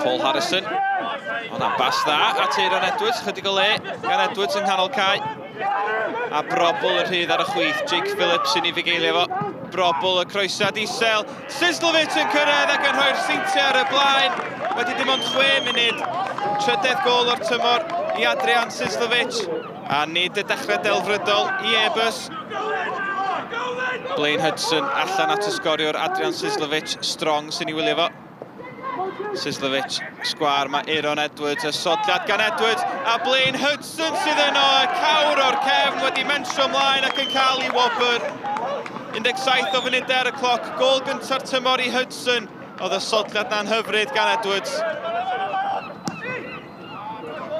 Paul Harrison. Ond am bas dda at Aaron Edwards, chydig o le gan Edwards yng nghanol cae. A Brobl yn rhydd ar y chwith, Jake Phillips yn ei fugeilio fo. Brobl y croesad isel. Sislowicz yn cyrraedd ac yn rhoi'r Seintiau ar y blaen. Wedi dim ond 6 munud. Trydydd gol o'r tymor i Adrian Sislowicz. A nid y dechrau delfrydol i Airbus. Blaine Hudson allan at y sgoriwr Adrian Sislowicz, strong sy'n ei wylio fo. Sislowicz, sgwar, mae Aaron Edwards, y sodliad gan Edwards, a Blaine Hudson sydd yno, y cawr o'r cefn wedi mensio ymlaen ac yn cael ei wobr. 17 o funudau ar y cloc, gol gyntaf tymor i Hudson, oedd y sodliad na'n hyfryd gan Edwards.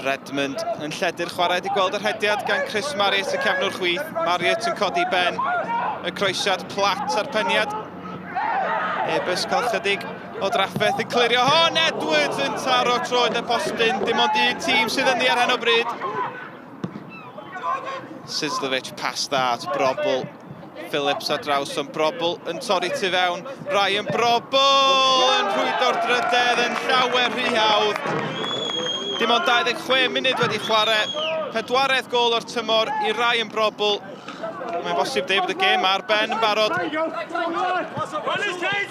Redmond yn lledu'r chwarae, wedi gweld yr hediad gan Chris Marriott y cefnwr chwith. Marriott yn codi ben, y croesiad plat a'r peniad. Airbus cael chydig o drafferth yn clirio hon. Edwards yn taro troed y postyn. Dim ond un tîm sydd yn ddi ar hyn o bryd. Sislowicz pas dda at Brobl. Phillips ar draws ond Brobl yn torri tu fewn. Ryan Brobl yn rhwydo'r drydedd yn llawer rhy hawdd. Dim ond 26 munud wedi chwarae. 4edd gol o'r tymor i Ryan Brobl. Mae'n bosib deud bod y gêm ar ben yn barod.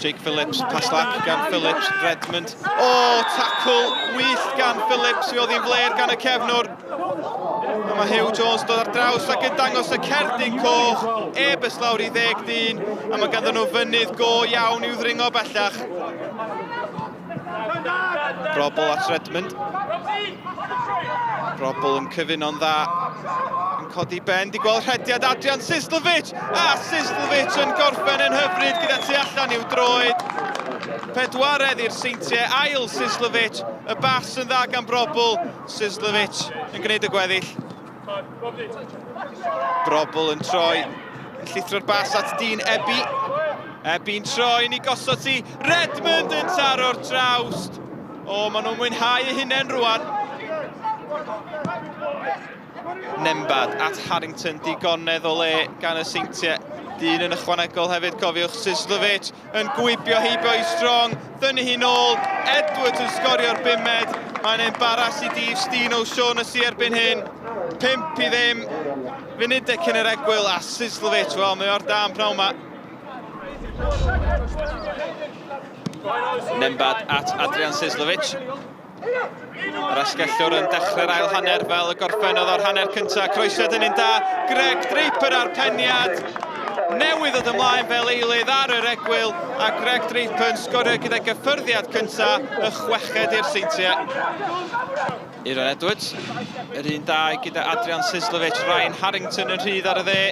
Jake Phillips, pas lac gan Phillips, Redmond. O, tacl wyllt gan Phillips, fi oedd hi'n fler gan y cefnwr. A mae Hugh Jones dod ar draws ac yn dangos y cerdyn coch. Airbus lawr i 10-1, a mae ganddyn nhw fynydd go iawn i'w ddringo bellach. Brobl at Redmond. Brobl yn cyfuno'n dda. Yn codi ben, di gweld rhediad Adrian Sislowicz. A Sislowicz yn gorffen yn hyfryd gyda tu allan i'w droed. 4edd i'r Seintiau, ail Sislowicz. Y bas yn dda gan Brobl. Sislowicz yn gwneud y gweddill. Brobl yn troi. Yn llithro'r bas at dyn Ebi. Ebi'n troi yn ei gosod ti. Redmond yn taro'r trawst. O, maen nhw'n mwynhau eu hunain rwan. Nembad at Harrington, digonedd o le gan y Seintiau. Dyn yn ychwanegol hefyd, cofiwch, Sislowicz yn gwibio heibio i strong. Dynnu hi nôl, Edwards yn sgorio'r 5ed. Mae'n embaras i Dave Steen O'Shaughnessy erbyn hyn. 5 i ddim. Funudau cyn yr egwyl a Sislowicz, wel, mae o'r dan pnawn ma. Nembad at Adrian Sislowicz. Yr asgellwr yn dechrau'r ail hanner fel y gorffennodd o'r hanner cyntaf. Croesiad yn un da, Greg Draper ar peniad. Newydd ddod ymlaen fel eilydd ar yr egwyl, a Greg Draper yn sgorio gyda gyffyrddiad cyntaf, y 6ed i'r Seintiau. Aaron Edwards, yr un da gyda Adrian Sislowicz, Ryan Harrington yn rhydd ar y dde.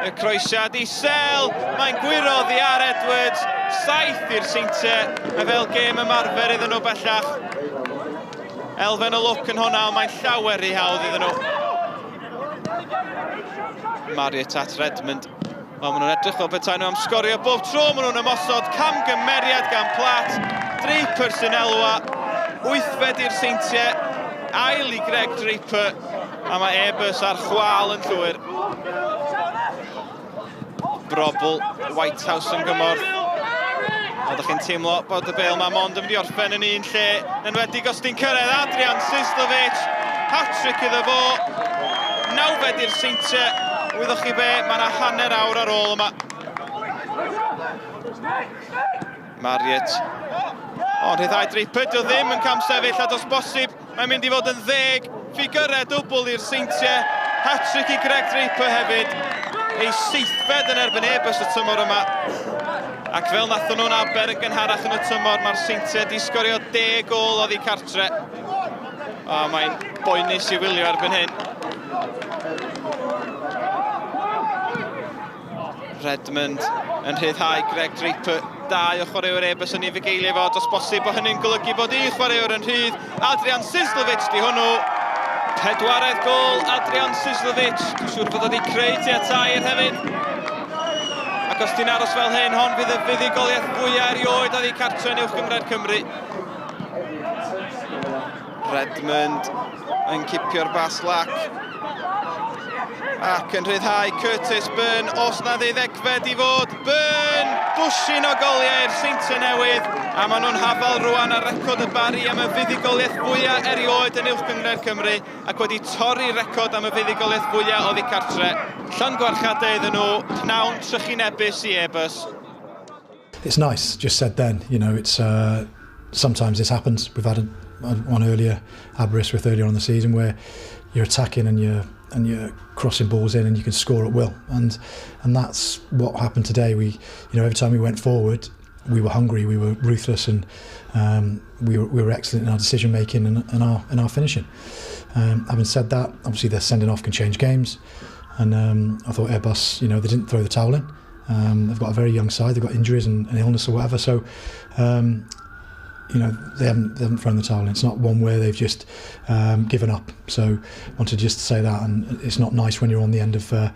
Y croesiad isel, mae'n gwiroddi ar Edwards, 7 i'r Seintiau, a fel gêm ymarfer iddyn nhw bellach. Elfen o look yn hwnna, mae'n llawer rhy hawdd iddyn nhw. Marriott at Redmond. Wel, maen nhw'n edrych fel petai nhw am sgorio bob tro, maen nhw'n ymosod camgymeriad gan Plat. Draper sy'n elwa, 8edd i'r Seintiau, ail i Greg Draper, a mae Airbus ar chwal yn llwyr. Brobl, Whitehouse yn gymorth. Oeddech chi'n teimlo bod y bêl ma mond yn mynd i orffen yn un lle. Yn enwedig os di'n cyrraedd Adrian Sislowicz. Hat-trick iddo fo. 9edd i'r Seintiau. Wyddwch chi be, mae yna hanner awr ar ôl yma. Marriott. O, rhyddhau Draper, dio ddim yn cam sefyll a dos bosib. Mae'n mynd i fod yn 10. Ffigyrau dwbl i'r Seintiau. Hat-trick i Greg Draper hefyd. Ei 7edd yn erbyn Airbus y tymor yma. Ac fel nathon nhw'n aber yn gynharach yn y tymor, mae'r Seintiau wedi sgorio 10 gol oddi cartre. O, mae'n boenus i wylio erbyn hyn. Redmond yn rhyddhau Greg Draper. 2 o chwaraewyr Airbus yn ei fugeilio fo. Os bosib o hynny'n golygu bod un chwaraewr yn rhydd. Adrian Sislowicz di hwnnw. 4edd gol Adrian Sislowicz. Dwi'n siŵr bod wedi creu tua tair hefyd. Ac os ti'n aros fel hyn, hon fydd y fuddugoliaeth fwyaf erioed oddi cartre yn uwch gymryd Cymru. Redmond yn cipio'r bas lac. Ac yn rhyddhau Curtis Byrne, os na ddeuddegfed I fod. Byrne, dwsin o goliau i'r Seintiau Newydd, a maen nhw'n hafal rwan ar record y Bari am y fuddugoliaeth fwyaf erioed yn uwchgyngred Cymru, ac wedi torri record am y fuddugoliaeth fwyaf oddi cartre. Llongwarchadau iddyn nhw, pnawn trychinebus I Airbus. It's nice, just said then, you know, it's sometimes this happens. We've had one earlier, Aberystwyth earlier on in the season, where you're attacking and you're crossing balls in and you can score at will, and that's what happened today. Every time we went forward, we were hungry, we were ruthless, and we were excellent in our decision making and our finishing. Having said that, obviously their sending off can change games, and I thought Airbus, they didn't throw the towel in. They've got a very young side, they've got injuries and illness or whatever, so they haven't thrown the towel in. It's not one where they've just given up. So I wanted just to say that, and it's not nice when you're on the end of a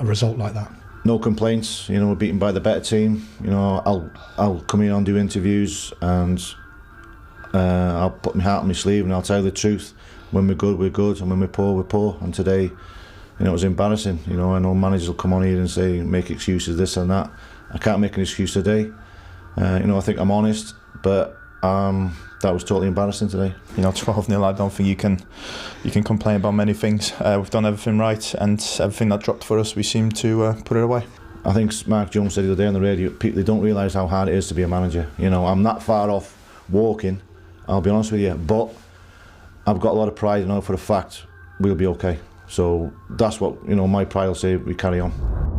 result like that. No complaints. We're beaten by the better team. I'll come in and do interviews, and I'll put my heart on my sleeve, and I'll tell you the truth. When we're good, and when we're poor. And today, it was embarrassing. I know managers will come on here and say, make excuses, this and that. I can't make an excuse today. I think I'm honest, but that was totally embarrassing today. 12-0, I don't think you can complain about many things. We've done everything right, and everything that dropped for us, we seem to put it away. I think Mark Jones said the other day on the radio, people don't realise how hard it is to be a manager. I'm not far off walking, I'll be honest with you, but I've got a lot of pride, for a fact we'll be okay. So that's what, my pride will say, we carry on.